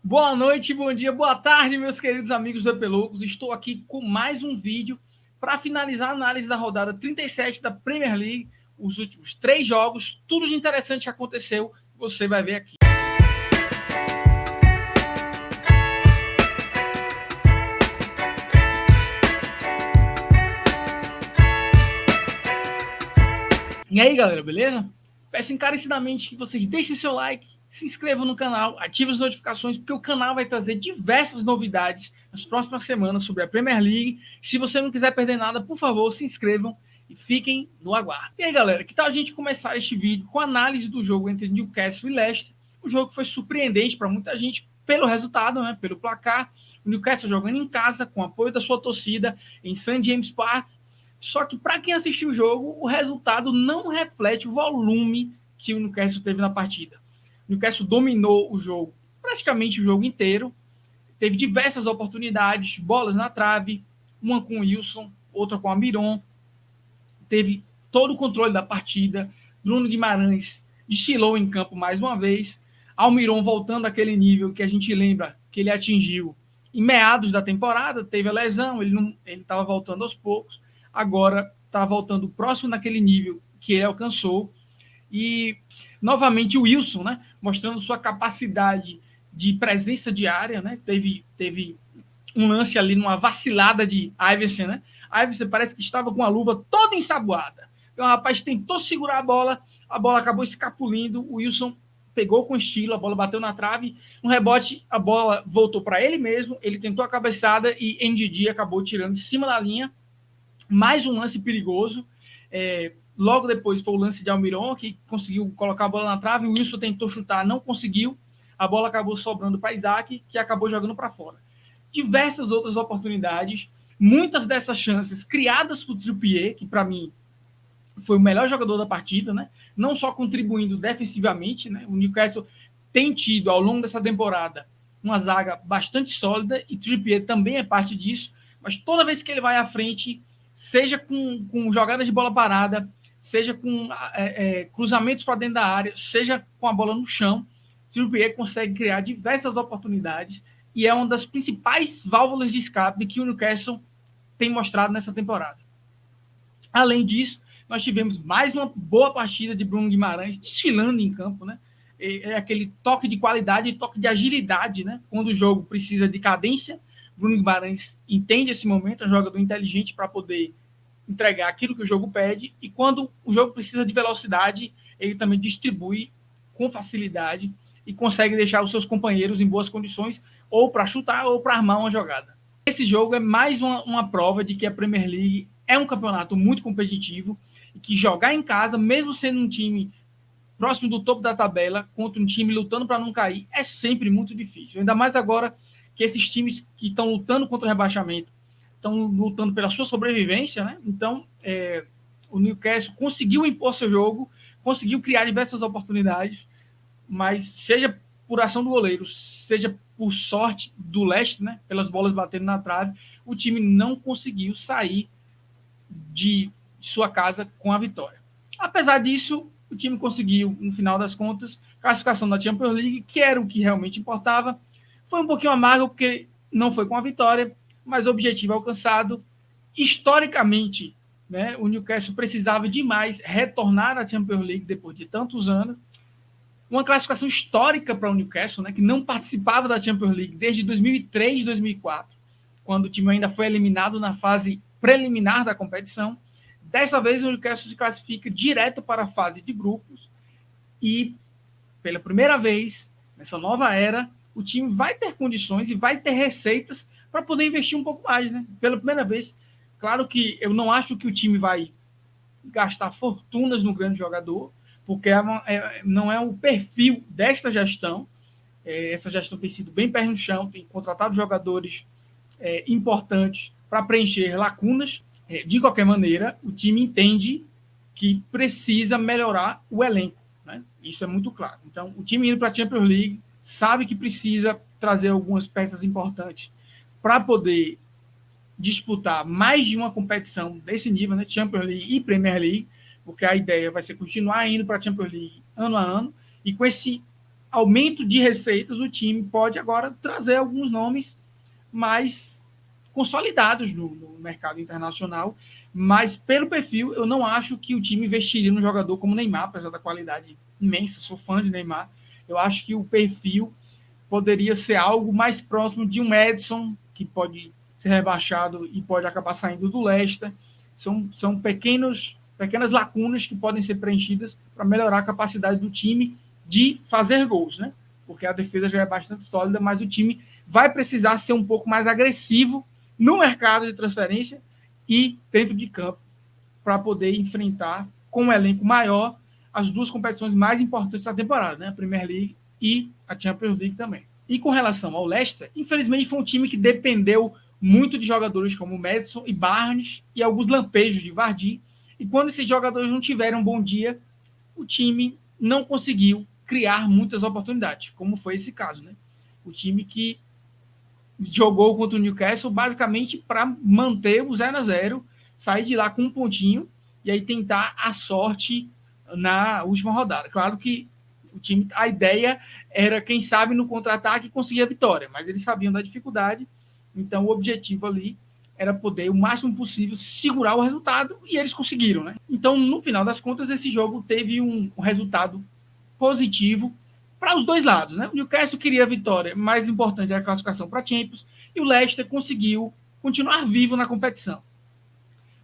Boa noite, bom dia, boa tarde, meus queridos amigos do EP Loucos. Estou aqui com mais um vídeo para finalizar a análise da rodada 37 da Premier League, os últimos 3 jogos, tudo de interessante que aconteceu, você vai ver aqui. E aí, galera, beleza? Peço encarecidamente que vocês deixem seu like, se inscrevam no canal, ativem as notificações, porque o canal vai trazer diversas novidades nas próximas semanas sobre a Premier League. Se você não quiser perder nada, por favor, se inscrevam e fiquem no aguardo. E aí, galera, que tal a gente começar este vídeo com a análise do jogo entre Newcastle e Leicester? Um jogo que foi surpreendente para muita gente pelo resultado, né, pelo placar. O Newcastle jogando em casa, com apoio da sua torcida, em St. James Park. Só que para quem assistiu o jogo, o resultado não reflete o volume que o Newcastle teve na partida. O Newcastle dominou o jogo, praticamente o jogo inteiro. Teve diversas oportunidades, bolas na trave, uma com o Wilson, outra com a Almiron. Teve todo o controle da partida. Bruno Guimarães desfilou em campo mais uma vez. Almiron voltando àquele nível que a gente lembra que ele atingiu em meados da temporada. Teve a lesão, ele estava voltando aos poucos. Agora está voltando próximo daquele nível que ele alcançou. E, novamente, o Wilson, né, mostrando sua capacidade de presença diária. Né, teve um lance ali, numa vacilada de Iversen. Né? Iversen parece que estava com a luva toda ensaboada. Então, o rapaz tentou segurar a bola acabou escapulindo. O Wilson pegou com estilo, a bola bateu na trave. No rebote, a bola voltou para ele mesmo. Ele tentou a cabeçada e NDD acabou tirando de cima da linha. Mais um lance perigoso. Logo depois foi o lance de Almiron, que conseguiu colocar a bola na trave. O Wilson tentou chutar, não conseguiu. A bola acabou sobrando para Isaac, que acabou jogando para fora. Diversas outras oportunidades, muitas dessas chances criadas por Trippier, que para mim foi o melhor jogador da partida, né? Não só contribuindo defensivamente. Né? O Newcastle tem tido, ao longo dessa temporada, uma zaga bastante sólida, e Trippier também é parte disso, mas toda vez que ele vai à frente, seja com jogadas de bola parada, seja com cruzamentos para dentro da área, seja com a bola no chão, Trippier consegue criar diversas oportunidades e é uma das principais válvulas de escape que o Newcastle tem mostrado nessa temporada. Além disso, nós tivemos mais uma boa partida de Bruno Guimarães desfilando em campo, né? É aquele toque de qualidade e toque de agilidade, né? Quando o jogo precisa de cadência, Bruno Guimarães entende esse momento, é um jogador inteligente para poder entregar aquilo que o jogo pede, e quando o jogo precisa de velocidade, ele também distribui com facilidade e consegue deixar os seus companheiros em boas condições, ou para chutar ou para armar uma jogada. Esse jogo é mais uma prova de que a Premier League é um campeonato muito competitivo e que jogar em casa, mesmo sendo um time próximo do topo da tabela, contra um time lutando para não cair, é sempre muito difícil. Ainda mais agora que esses times que estão lutando contra o rebaixamento estão lutando pela sua sobrevivência, né? Então, o Newcastle conseguiu impor seu jogo, conseguiu criar diversas oportunidades, mas seja por ação do goleiro, seja por sorte do Leicester, né? Pelas bolas batendo na trave, o time não conseguiu sair de sua casa com a vitória. Apesar disso, o time conseguiu, no final das contas, classificação da Champions League, que era o que realmente importava. Foi um pouquinho amargo, porque não foi com a vitória, mas o objetivo alcançado. Historicamente, né, o Newcastle precisava demais retornar à Champions League depois de tantos anos. Uma classificação histórica para o Newcastle, né, que não participava da Champions League desde 2003, 2004, quando o time ainda foi eliminado na fase preliminar da competição. Dessa vez, o Newcastle se classifica direto para a fase de grupos e, pela primeira vez, nessa nova era, o time vai ter condições e vai ter receitas para poder investir um pouco mais. Né? Pela primeira vez, claro que eu não acho que o time vai gastar fortunas no grande jogador, porque não é o perfil desta gestão. Essa gestão tem sido bem pé no chão, tem contratado jogadores importantes para preencher lacunas. De qualquer maneira, o time entende que precisa melhorar o elenco. Né? Isso é muito claro. Então, o time indo para a Champions League sabe que precisa trazer algumas peças importantes para poder disputar mais de uma competição desse nível, né? Champions League e Premier League, porque a ideia vai ser continuar indo para a Champions League ano a ano, e com esse aumento de receitas, o time pode agora trazer alguns nomes mais consolidados no mercado internacional, mas pelo perfil, eu não acho que o time investiria num jogador como Neymar, apesar da qualidade imensa, sou fã de Neymar. Eu acho que o perfil poderia ser algo mais próximo de um Edson, que pode ser rebaixado e pode acabar saindo do Leicester. São pequenas lacunas que podem ser preenchidas para melhorar a capacidade do time de fazer gols, né? Porque a defesa já é bastante sólida, mas o time vai precisar ser um pouco mais agressivo no mercado de transferência e dentro de campo para poder enfrentar com um elenco maior as duas competições mais importantes da temporada, né? A Premier League e a Champions League também. E com relação ao Leicester, infelizmente foi um time que dependeu muito de jogadores como Maddison e Barnes e alguns lampejos de Vardy. E quando esses jogadores não tiveram um bom dia, o time não conseguiu criar muitas oportunidades, como foi esse caso, né? O time que jogou contra o Newcastle basicamente para manter o 0-0, sair de lá com um pontinho e aí tentar a sorte na última rodada. Claro que o time, a ideia era, quem sabe, no contra-ataque conseguir a vitória, mas eles sabiam da dificuldade, então o objetivo ali era poder, o máximo possível, segurar o resultado, e eles conseguiram, né? Então, no final das contas, esse jogo teve um resultado positivo para os dois lados, né? O Newcastle queria a vitória, mais importante era a classificação para a Champions, e o Leicester conseguiu continuar vivo na competição.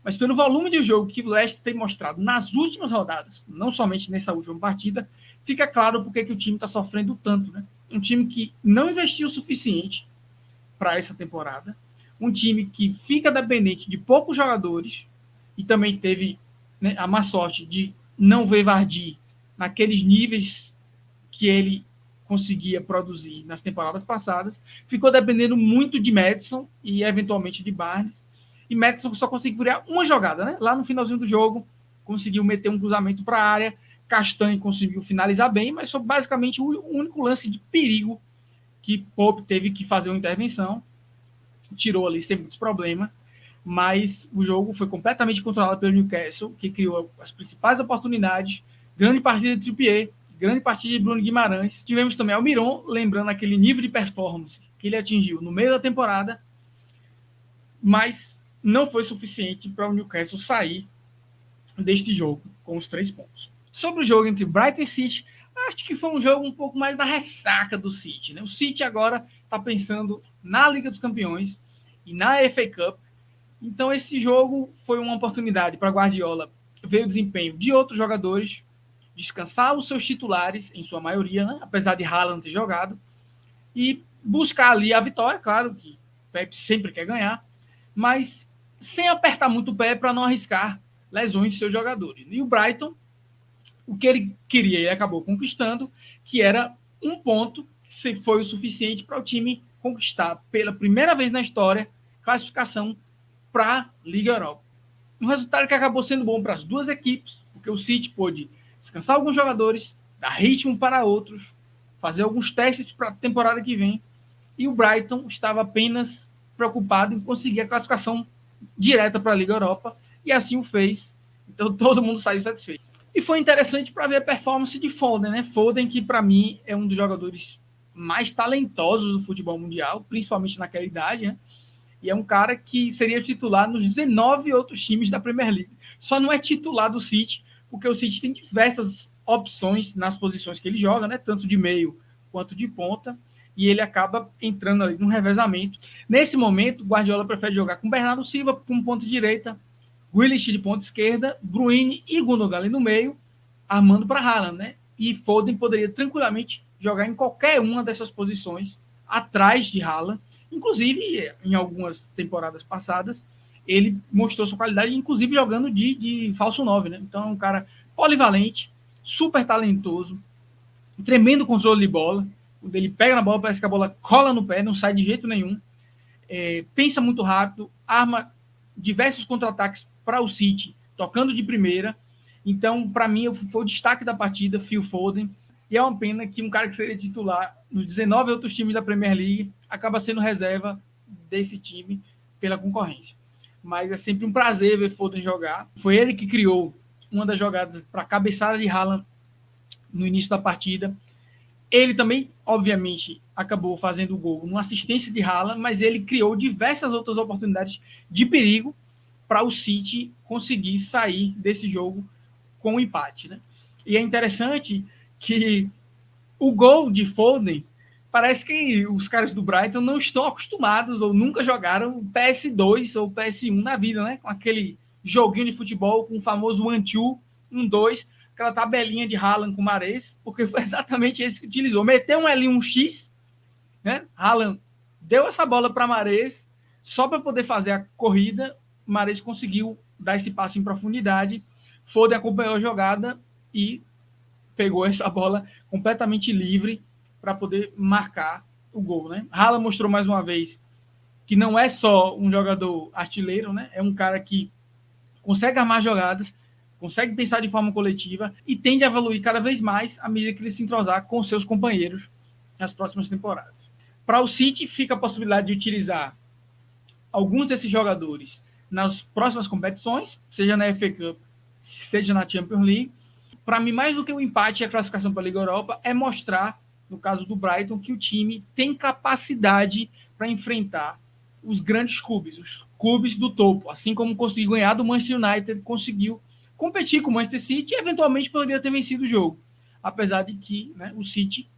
Mas pelo volume de jogo que o Leicester tem mostrado nas últimas rodadas, não somente nessa última partida, fica claro porque que o time está sofrendo tanto, né? Um time que não investiu o suficiente para essa temporada, um time que fica dependente de poucos jogadores e também teve, né, a má sorte de não ver Vardy naqueles níveis que ele conseguia produzir nas temporadas passadas, ficou dependendo muito de Maddison e eventualmente de Barnes, e Maddison só conseguiu criar uma jogada, né? Lá no finalzinho do jogo, conseguiu meter um cruzamento para a área, Castanho conseguiu finalizar bem, mas foi basicamente o único lance de perigo que Pope teve que fazer uma intervenção, tirou ali sem muitos problemas, mas o jogo foi completamente controlado pelo Newcastle, que criou as principais oportunidades, grande partida de Trippier, grande partida de Bruno Guimarães. Tivemos também Almiron, lembrando aquele nível de performance que ele atingiu no meio da temporada, mas não foi suficiente para o Newcastle sair deste jogo com os 3 pontos. Sobre o jogo entre Brighton e City, acho que foi um jogo um pouco mais da ressaca do City, né? O City agora está pensando na Liga dos Campeões e na FA Cup. Então esse jogo foi uma oportunidade para Guardiola ver o desempenho de outros jogadores, descansar os seus titulares, em sua maioria, né? Apesar de Haaland ter jogado, e buscar ali a vitória. Claro que o Pep sempre quer ganhar, mas sem apertar muito o pé para não arriscar lesões de seus jogadores. E o Brighton, o que ele queria, ele acabou conquistando, que era um ponto que foi o suficiente para o time conquistar pela primeira vez na história classificação para a Liga Europa. Um resultado que acabou sendo bom para as duas equipes, porque o City pôde descansar alguns jogadores, dar ritmo para outros, fazer alguns testes para a temporada que vem, e o Brighton estava apenas preocupado em conseguir a classificação direta para a Liga Europa, e assim o fez. Então todo mundo saiu satisfeito. E foi interessante para ver a performance de Foden, né? Foden, que para mim é um dos jogadores mais talentosos do futebol mundial, principalmente naquela idade, né? E é um cara que seria titular nos 19 outros times da Premier League. Só não é titular do City, porque o City tem diversas opções nas posições que ele joga, né? Tanto de meio quanto de ponta, e ele acaba entrando ali no revezamento. Nesse momento, Guardiola prefere jogar com Bernardo Silva como ponta direita, Grealish de ponta esquerda, Bruyne e Gundogan ali no meio, armando para Haaland, né? E Foden poderia tranquilamente jogar em qualquer uma dessas posições atrás de Haaland. Inclusive, em algumas temporadas passadas, ele mostrou sua qualidade, inclusive jogando de falso 9, né? Então é um cara polivalente, super talentoso, um tremendo controle de bola. Quando ele pega na bola, parece que a bola cola no pé, não sai de jeito nenhum. Pensa muito rápido, arma diversos contra-ataques para o City, tocando de primeira. Então, para mim, foi o destaque da partida, Phil Foden. E é uma pena que um cara que seria titular nos 19 outros times da Premier League acaba sendo reserva desse time pela concorrência. Mas é sempre um prazer ver Foden jogar. Foi ele que criou uma das jogadas para a cabeçada de Haaland no início da partida. Ele também, obviamente, acabou fazendo o gol numa assistência de Haaland, mas ele criou diversas outras oportunidades de perigo para o City conseguir sair desse jogo com um empate, né? E é interessante que o gol de Foden, parece que os caras do Brighton não estão acostumados ou nunca jogaram PS2 ou PS1 na vida, né? Com aquele joguinho de futebol com o famoso 1-2, 1-2, aquela tabelinha de Haaland com Mahrez, porque foi exatamente esse que utilizou. Meteu um L, um X, né? Haaland deu essa bola para Mahrez só para poder fazer a corrida. Mahrez conseguiu dar esse passe em profundidade. Foden acompanhou a jogada e pegou essa bola completamente livre para poder marcar o gol, né? Haaland mostrou mais uma vez que não é só um jogador artilheiro, né? É um cara que consegue armar jogadas, consegue pensar de forma coletiva e tende a evoluir cada vez mais à medida que ele se entrosar com seus companheiros nas próximas temporadas. Para o City, fica a possibilidade de utilizar alguns desses jogadores nas próximas competições, seja na FA Cup, seja na Champions League. Para mim, mais do que o empate e a classificação para a Liga Europa, é mostrar, no caso do Brighton, que o time tem capacidade para enfrentar os grandes clubes, os clubes do topo, assim como conseguiu ganhar do Manchester United, conseguiu competir com o Manchester City e eventualmente poderia ter vencido o jogo, apesar de que, né, o City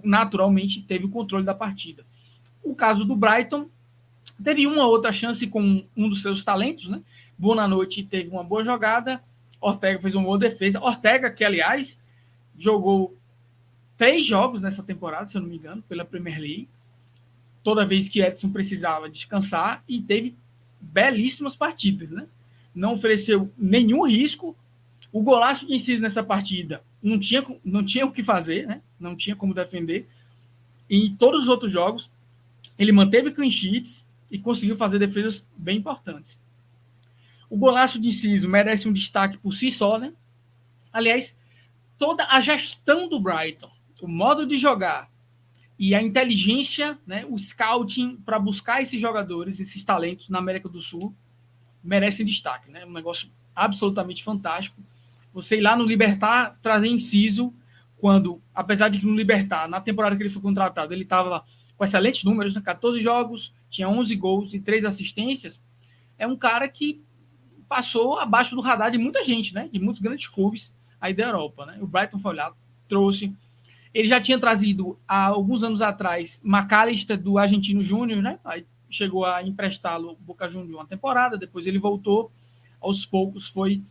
naturalmente teve o controle da partida. O caso do Brighton, teve uma outra chance com um dos seus talentos, né? Bonanote teve uma boa jogada, Ortega fez uma boa defesa. Ortega, que aliás jogou 3 jogos nessa temporada, se eu não me engano, pela Premier League, toda vez que Edson precisava descansar, e teve belíssimas partidas, né? Não ofereceu nenhum risco. O golaço de Enciso nessa partida não tinha o que fazer, né? Não tinha como defender. E em todos os outros jogos, ele manteve clean sheets e conseguiu fazer defesas bem importantes. O golaço de Enciso merece um destaque por si só, né? Aliás, toda a gestão do Brighton, o modo de jogar e a inteligência, né, o scouting para buscar esses jogadores, esses talentos na América do Sul, merecem destaque, né? Um negócio absolutamente fantástico. Você ir lá no Libertad trazer Enciso, quando, apesar de que no Libertad, na temporada que ele foi contratado, ele estava com excelentes números, né? 14 jogos, tinha 11 gols e 3 assistências, é um cara que passou abaixo do radar de muita gente, né? De muitos grandes clubes aí da Europa, né? O Brighton foi olhado, trouxe. Ele já tinha trazido, há alguns anos atrás, McAllister do Argentino Júnior, né? Aí chegou a emprestá-lo Boca Juniors uma temporada, depois ele voltou, aos poucos foi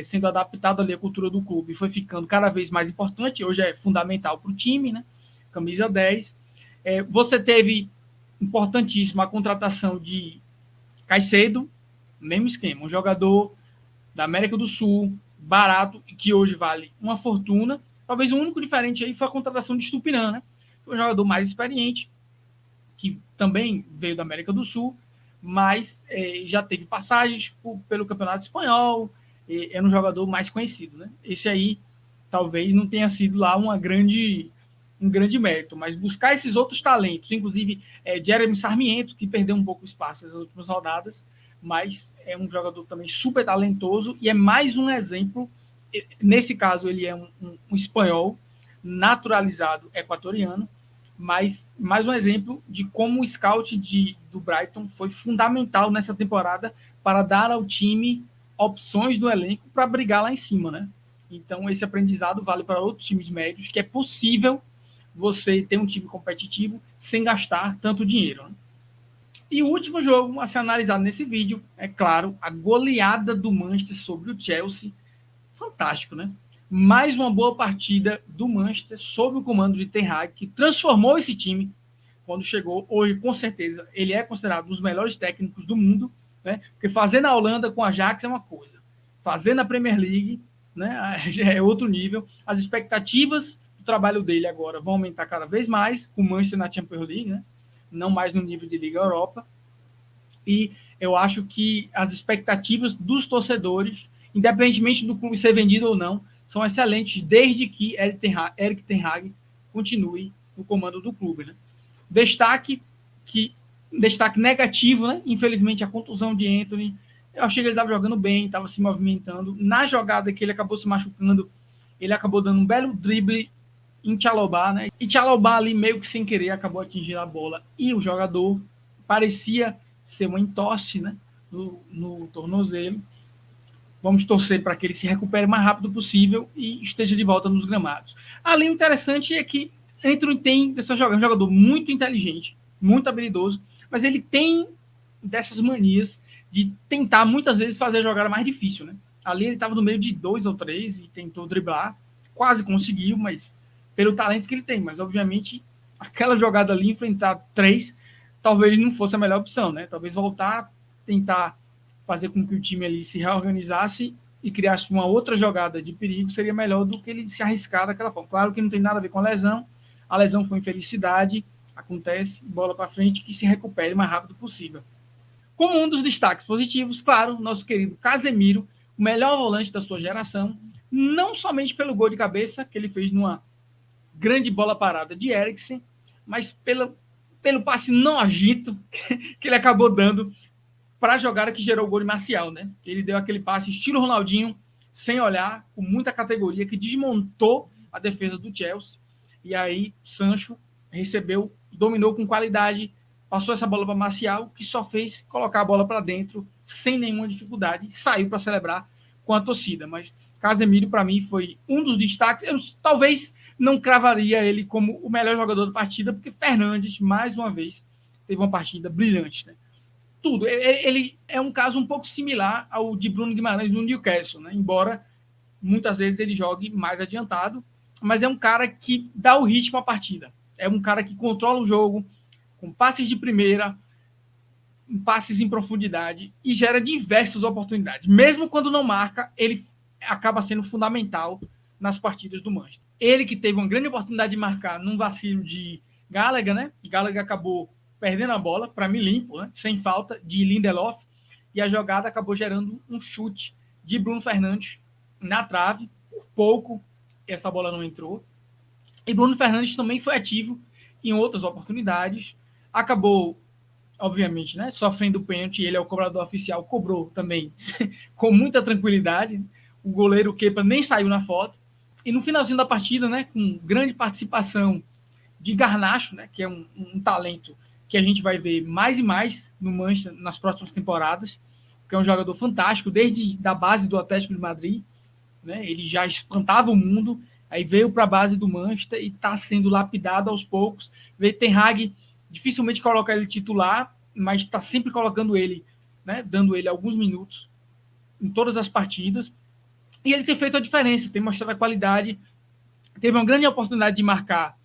sendo adaptado ali à cultura do clube, foi ficando cada vez mais importante, hoje é fundamental para o time, né? Camisa 10. Você teve, importantíssimo, a contratação de Caicedo, mesmo esquema, um jogador da América do Sul, barato, e que hoje vale uma fortuna. Talvez o único diferente aí foi a contratação de Estupinan, né? Foi um jogador mais experiente, que também veio da América do Sul, mas já teve passagens pelo Campeonato Espanhol, é um jogador mais conhecido, né? Esse aí talvez não tenha sido lá um grande mérito, mas buscar esses outros talentos, inclusive Jeremy Sarmiento, que perdeu um pouco espaço nas últimas rodadas, mas é um jogador também super talentoso e é mais um exemplo. Nesse caso, ele é um espanhol naturalizado equatoriano, mas mais um exemplo de como o scout do Brighton foi fundamental nessa temporada para dar ao time opções do elenco para brigar lá em cima, né? Então, esse aprendizado vale para outros times médios, que é possível você ter um time competitivo sem gastar tanto dinheiro, né? E o último jogo a ser analisado nesse vídeo, é claro, a goleada do Manchester sobre o Chelsea. Fantástico, né? Mais uma boa partida do Manchester sob o comando de Ten Hag, que transformou esse time quando chegou. Hoje, com certeza, ele é considerado um dos melhores técnicos do mundo, né? Porque fazer na Holanda com a Ajax é uma coisa, fazer na Premier League, né, já é outro nível. As expectativas do trabalho dele agora vão aumentar cada vez mais com o Manchester na Champions League, né? Não mais no nível de Liga Europa. E eu acho que as expectativas dos torcedores, independentemente do clube ser vendido ou não, são excelentes, desde que Erik Ten Hag continue no comando do clube, né? Destaque negativo, né? Infelizmente, a contusão de Antony. Eu achei que ele estava jogando bem, estava se movimentando. Na jogada que ele acabou se machucando, ele acabou dando um belo drible em Chalobah, né? E Chalobah ali meio que sem querer acabou atingindo a bola e o jogador parecia ser uma entorse, né, no tornozelo. Vamos torcer para que ele se recupere o mais rápido possível e esteja de volta nos gramados. Ali o interessante é que Antony tem dessa jogada, um jogador muito inteligente, muito habilidoso, mas ele tem dessas manias de tentar muitas vezes fazer a jogada mais difícil, né? Ali ele estava no meio de 2 ou 3 e tentou driblar, quase conseguiu, mas pelo talento que ele tem, mas obviamente aquela jogada ali, enfrentar 3, talvez não fosse a melhor opção, né? Talvez voltar, tentar fazer com que o time ali se reorganizasse e criasse uma outra jogada de perigo seria melhor do que ele se arriscar daquela forma. Claro que não tem nada a ver com a lesão foi infelicidade, acontece, bola para frente, que se recupere o mais rápido possível. Como um dos destaques positivos, claro, nosso querido Casemiro, o melhor volante da sua geração, não somente pelo gol de cabeça que ele fez numa grande bola parada de Eriksen, mas pelo passe nojento que ele acabou dando para a jogada que gerou o gol de Marcial, né? Ele deu aquele passe estilo Ronaldinho, sem olhar, com muita categoria, que desmontou a defesa do Chelsea. E aí Sancho recebeu, dominou com qualidade, passou essa bola para Marcial, que só fez colocar a bola para dentro sem nenhuma dificuldade e saiu para celebrar com a torcida. Mas Casemiro, para mim, foi um dos destaques. Eu talvez não cravaria ele como o melhor jogador da partida, porque Fernandes, mais uma vez, teve uma partida brilhante, né? Tudo. Ele é um caso um pouco similar ao de Bruno Guimarães no Newcastle, né? Embora muitas vezes ele jogue mais adiantado, mas é um cara que dá o ritmo à partida. É um cara que controla o jogo, com passes de primeira, passes em profundidade e gera diversas oportunidades. Mesmo quando não marca, ele acaba sendo fundamental nas partidas do Manchester. Ele que teve uma grande oportunidade de marcar num vacilo de Gallagher, né? Gallagher acabou perdendo a bola, para mim limpo, né? Sem falta, de Lindelof, e a jogada acabou gerando um chute de Bruno Fernandes na trave, por pouco essa bola não entrou, e Bruno Fernandes também foi ativo em outras oportunidades, acabou, obviamente, né, sofrendo o pênalti, ele é o cobrador oficial, cobrou também com muita tranquilidade, o goleiro Kepa nem saiu na foto, e no finalzinho da partida, né, com grande participação de Garnacho, né, que é um talento que a gente vai ver mais e mais no Manchester nas próximas temporadas, que é um jogador fantástico, desde da base do Atlético de Madrid, né? Ele já espantava o mundo, aí veio para a base do Manchester e está sendo lapidado aos poucos. Vê Ten Hag dificilmente coloca ele titular, mas está sempre colocando ele, né? Dando ele alguns minutos em todas as partidas. E ele tem feito a diferença, tem mostrado a qualidade. Teve uma grande oportunidade de marcar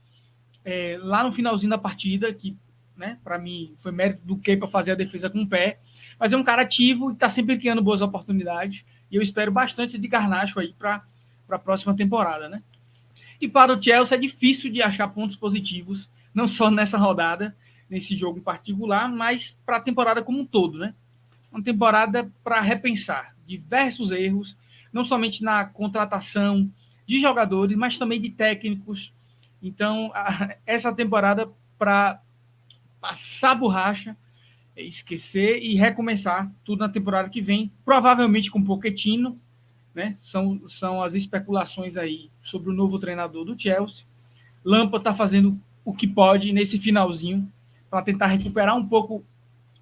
lá no finalzinho da partida, que, né, para mim foi mérito do Kepa fazer a defesa com o pé, mas é um cara ativo e está sempre criando boas oportunidades, e eu espero bastante de Garnacho aí para a próxima temporada, né? E para o Chelsea é difícil de achar pontos positivos, não só nessa rodada, nesse jogo em particular, mas para a temporada como um todo, né? Uma temporada para repensar diversos erros, não somente na contratação de jogadores, mas também de técnicos. Então, essa temporada para passar borracha, esquecer e recomeçar tudo na temporada que vem, provavelmente com Pochettino, né? São as especulações aí sobre o novo treinador do Chelsea. Lampard está fazendo o que pode nesse finalzinho para tentar recuperar um pouco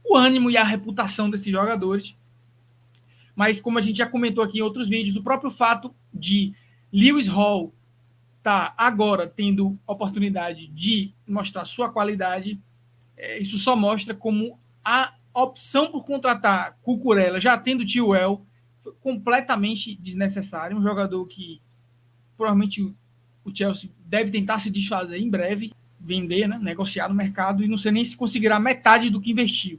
o ânimo e a reputação desses jogadores. Mas como a gente já comentou aqui em outros vídeos, o próprio fato de Lewis Hall tá agora tendo oportunidade de mostrar sua qualidade, isso só mostra como a opção por contratar Cucurella, já tendo Chilwell, foi completamente desnecessário. Um jogador que provavelmente o Chelsea deve tentar se desfazer em breve, vender, né, negociar no mercado, e não sei nem se conseguirá metade do que investiu.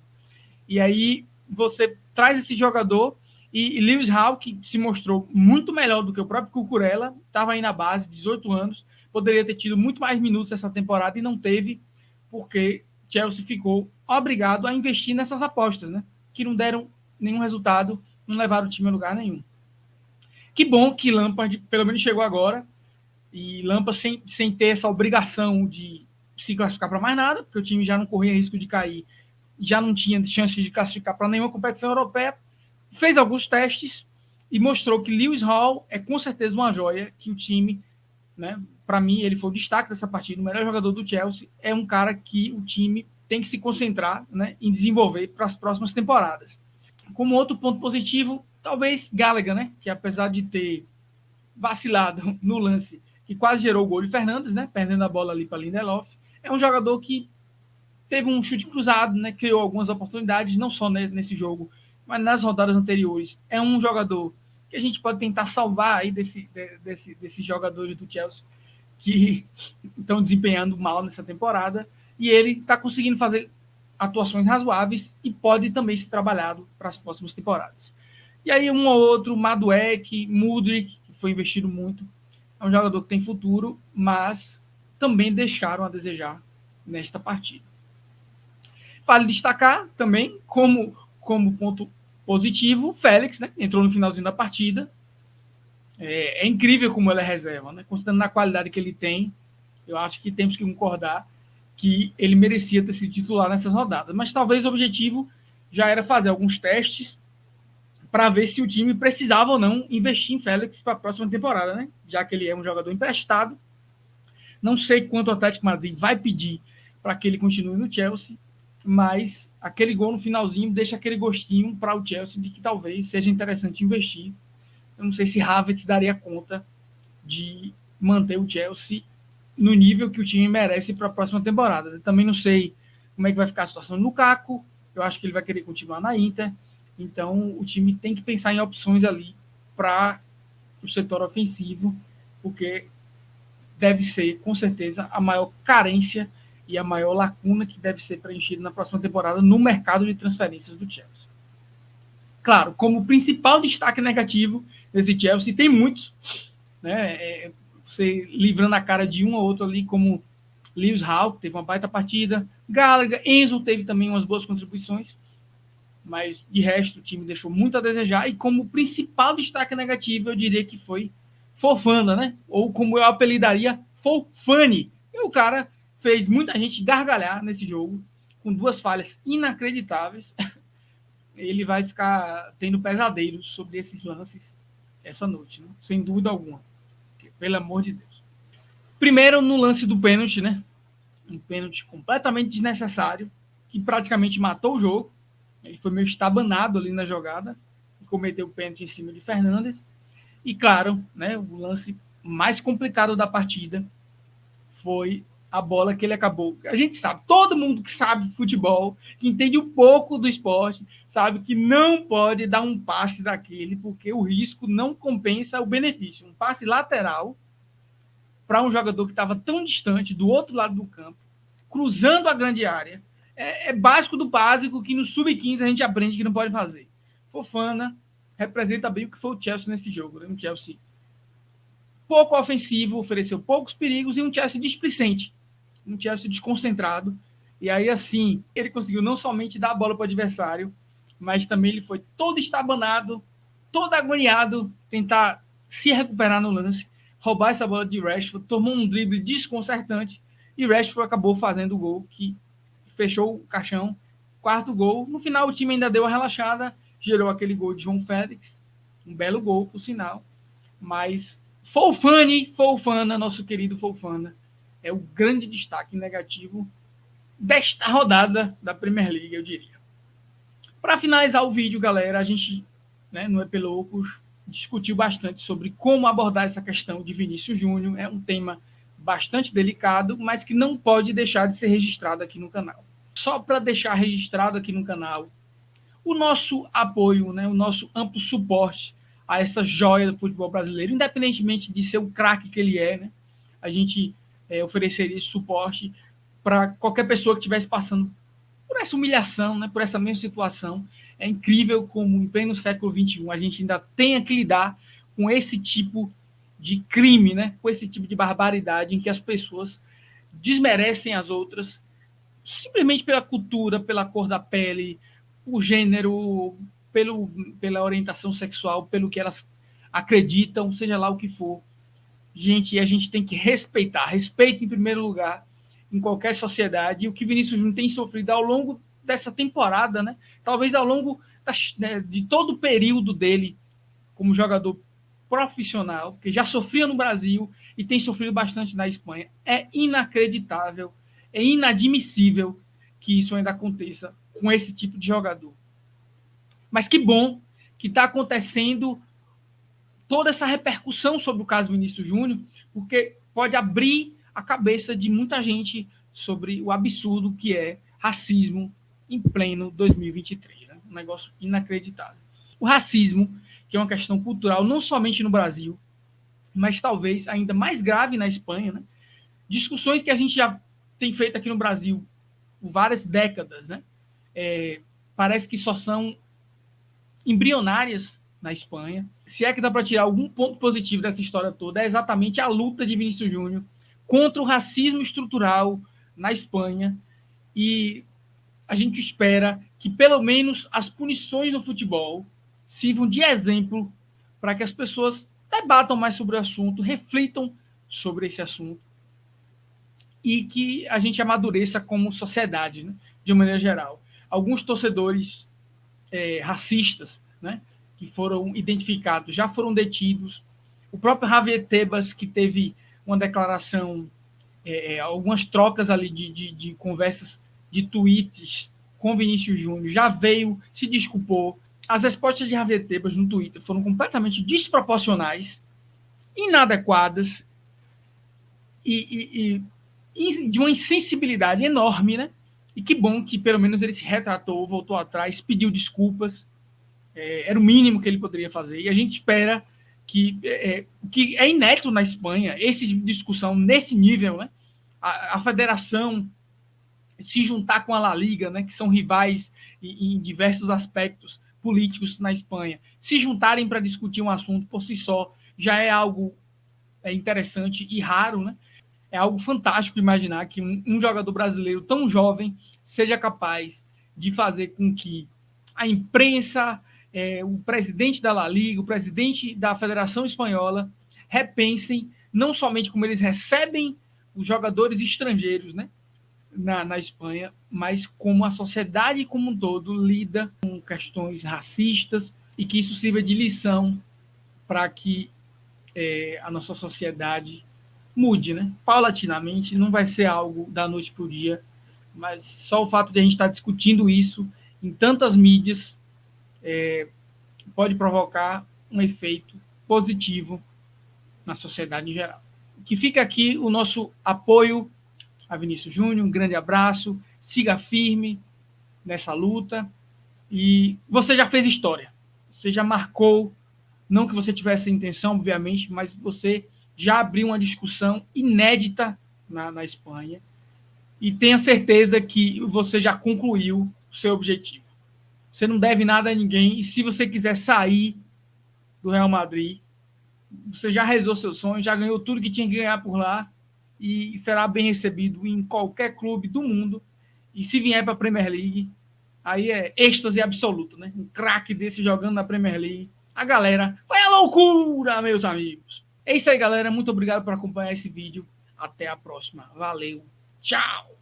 E aí você traz esse jogador e Lewis Hall, que se mostrou muito melhor do que o próprio Cucurella, estava aí na base, 18 anos, poderia ter tido muito mais minutos essa temporada e não teve, porque Chelsea ficou obrigado a investir nessas apostas, né? Que não deram nenhum resultado, não levaram o time a lugar nenhum. Que bom que Lampard pelo menos chegou agora, e Lampard sem ter essa obrigação de se classificar para mais nada, porque o time já não corria risco de cair, já não tinha chance de classificar para nenhuma competição europeia, fez alguns testes e mostrou que Lewis Hall é com certeza uma joia que o time, né, para mim, ele foi o destaque dessa partida, o melhor jogador do Chelsea, é um cara que o time tem que se concentrar, né, em desenvolver para as próximas temporadas. Como outro ponto positivo, talvez Gallagher, né, que apesar de ter vacilado no lance que quase gerou o gol de Fernandes, né, perdendo a bola ali para Lindelof, é um jogador que teve um chute cruzado, né, criou algumas oportunidades, não só nesse jogo, mas nas rodadas anteriores. É um jogador que a gente pode tentar salvar aí desses jogadores do Chelsea que estão desempenhando mal nessa temporada, e ele está conseguindo fazer atuações razoáveis e pode também ser trabalhado para as próximas temporadas. E aí um ou outro, Madueke, Mudryk, que foi investido muito, é um jogador que tem futuro, mas também deixaram a desejar nesta partida. Vale destacar também, como ponto positivo, o Félix, né, entrou no finalzinho da partida. É incrível como ele é reserva, né? Considerando a qualidade que ele tem, eu acho que temos que concordar que ele merecia ter sido titular nessas rodadas. Mas talvez o objetivo já era fazer alguns testes para ver se o time precisava ou não investir em Félix para a próxima temporada, né? Já que ele é um jogador emprestado. Não sei quanto o Atlético Madrid vai pedir para que ele continue no Chelsea, mas aquele gol no finalzinho deixa aquele gostinho para o Chelsea de que talvez seja interessante investir. Eu não sei se Havertz daria conta de manter o Chelsea no nível que o time merece para a próxima temporada. Eu também não sei como é que vai ficar a situação do Lukaku. Eu acho que ele vai querer continuar na Inter. Então, o time tem que pensar em opções ali para o setor ofensivo, porque deve ser, com certeza, a maior carência e a maior lacuna que deve ser preenchida na próxima temporada no mercado de transferências do Chelsea. Claro, como principal destaque negativo desse Chelsea, tem muitos, né? Você livrando a cara de um ou outro ali, como Lewis Hall, que teve uma baita partida, Gallagher, Enzo teve também umas boas contribuições, mas de resto o time deixou muito a desejar, e como principal destaque negativo eu diria que foi Fofana, né? Ou como eu apelidaria, Fofani. E o cara fez muita gente gargalhar nesse jogo, com duas falhas inacreditáveis. Ele vai ficar tendo pesadelos sobre esses lances essa noite, né? Sem dúvida alguma. Pelo amor de Deus. Primeiro, no lance do pênalti, né? Um pênalti completamente desnecessário, que praticamente matou o jogo. Ele foi meio estabanado ali na jogada, e cometeu o pênalti em cima de Fernandes. E claro, né, o lance mais complicado da partida foi a bola que ele acabou. A gente sabe, todo mundo que sabe futebol, que entende um pouco do esporte, sabe que não pode dar um passe daquele, porque o risco não compensa o benefício. Um passe lateral para um jogador que estava tão distante, do outro lado do campo, cruzando a grande área, é básico do básico que no sub-15 a gente aprende que não pode fazer. Fofana representa bem o que foi o Chelsea nesse jogo. Né? Um Chelsea pouco ofensivo, ofereceu poucos perigos, e um Chelsea displicente, um Chelsea desconcentrado. E aí, assim, ele conseguiu não somente dar a bola para o adversário, mas também ele foi todo estabanado, todo agoniado, tentar se recuperar no lance, roubar essa bola de Rashford, tomou um drible desconcertante, e Rashford acabou fazendo o gol que fechou o caixão, quarto gol. No final, o time ainda deu uma relaxada, gerou aquele gol de João Félix, um belo gol, por sinal, mas Fofana, nosso querido Fofana, é o grande destaque negativo desta rodada da Premier League, eu diria. Para finalizar o vídeo, galera, a gente, né, no EP Loucos, discutiu bastante sobre como abordar essa questão de Vinícius Júnior. É um tema bastante delicado, mas que não pode deixar de ser registrado aqui no canal. Só para deixar registrado aqui no canal o nosso apoio, né, o nosso amplo suporte a essa joia do futebol brasileiro, independentemente de ser o craque que ele é, né? A gente ofereceria esse suporte para qualquer pessoa que estivesse passando por essa humilhação, né, por essa mesma situação. É incrível como, em pleno século XXI, a gente ainda tenha que lidar com esse tipo de crime, né, com esse tipo de barbaridade em que as pessoas desmerecem as outras simplesmente pela cultura, pela cor da pele, o gênero, pela orientação sexual, pelo que elas acreditam, seja lá o que for. Gente, a gente tem que respeitar. Respeito em primeiro lugar em qualquer sociedade. E o que Vinícius Júnior tem sofrido ao longo dessa temporada, né? Talvez ao longo de todo o período dele como jogador profissional, que já sofria no Brasil, e tem sofrido bastante na Espanha. É inacreditável, é inadmissível que isso ainda aconteça com esse tipo de jogador. Mas que bom que está acontecendo toda essa repercussão sobre o caso Vinícius Júnior, porque pode abrir a cabeça de muita gente sobre o absurdo que é racismo em pleno 2023. Né? Um negócio inacreditável. O racismo, que é uma questão cultural não somente no Brasil, mas talvez ainda mais grave na Espanha, né? Discussões que a gente já tem feito aqui no Brasil por várias décadas, né? Parece que só são embrionárias na Espanha. Se é que dá para tirar algum ponto positivo dessa história toda, é exatamente a luta de Vinícius Júnior contra o racismo estrutural na Espanha. E a gente espera que pelo menos as punições no futebol sirvam de exemplo para que as pessoas debatam mais sobre o assunto, reflitam sobre esse assunto e que a gente amadureça como sociedade, né, de maneira geral. Alguns torcedores racistas, né, que foram identificados, já foram detidos. O próprio Javier Tebas, que teve uma declaração, algumas trocas ali de conversas, de tweets com Vinícius Júnior, já veio, se desculpou. As respostas de Javier Tebas no Twitter foram completamente desproporcionais, inadequadas e de uma insensibilidade enorme, né? E que bom que pelo menos ele se retratou, voltou atrás, pediu desculpas. Era o mínimo que ele poderia fazer. E a gente espera que é inédito na Espanha, essa discussão nesse nível, né? A federação se juntar com a La Liga, né? Que são rivais em diversos aspectos políticos na Espanha, se juntarem para discutir um assunto por si só já é algo interessante e raro, né? É algo fantástico imaginar que um jogador brasileiro tão jovem seja capaz de fazer com que a imprensa, o presidente da La Liga, o presidente da Federação Espanhola repensem não somente como eles recebem os jogadores estrangeiros, né, na Espanha, mas como a sociedade como um todo lida com questões racistas e que isso sirva de lição para que a nossa sociedade mude, né? Paulatinamente, não vai ser algo da noite para o dia, mas só o fato de a gente estar discutindo isso em tantas mídias pode provocar um efeito positivo na sociedade em geral. Que fica aqui o nosso apoio a Vinícius Júnior, um grande abraço, siga firme nessa luta e você já fez história, você já marcou, não que você tivesse a intenção, obviamente, mas você já abriu uma discussão inédita na Espanha e tenha certeza que você já concluiu o seu objetivo. Você não deve nada a ninguém e se você quiser sair do Real Madrid, você já realizou seu sonho, já ganhou tudo que tinha que ganhar por lá e será bem recebido em qualquer clube do mundo. E se vier para a Premier League, aí é êxtase absoluto, né? Um craque desse jogando na Premier League. A galera vai à loucura, meus amigos. É isso aí, galera. Muito obrigado por acompanhar esse vídeo. Até a próxima. Valeu. Tchau.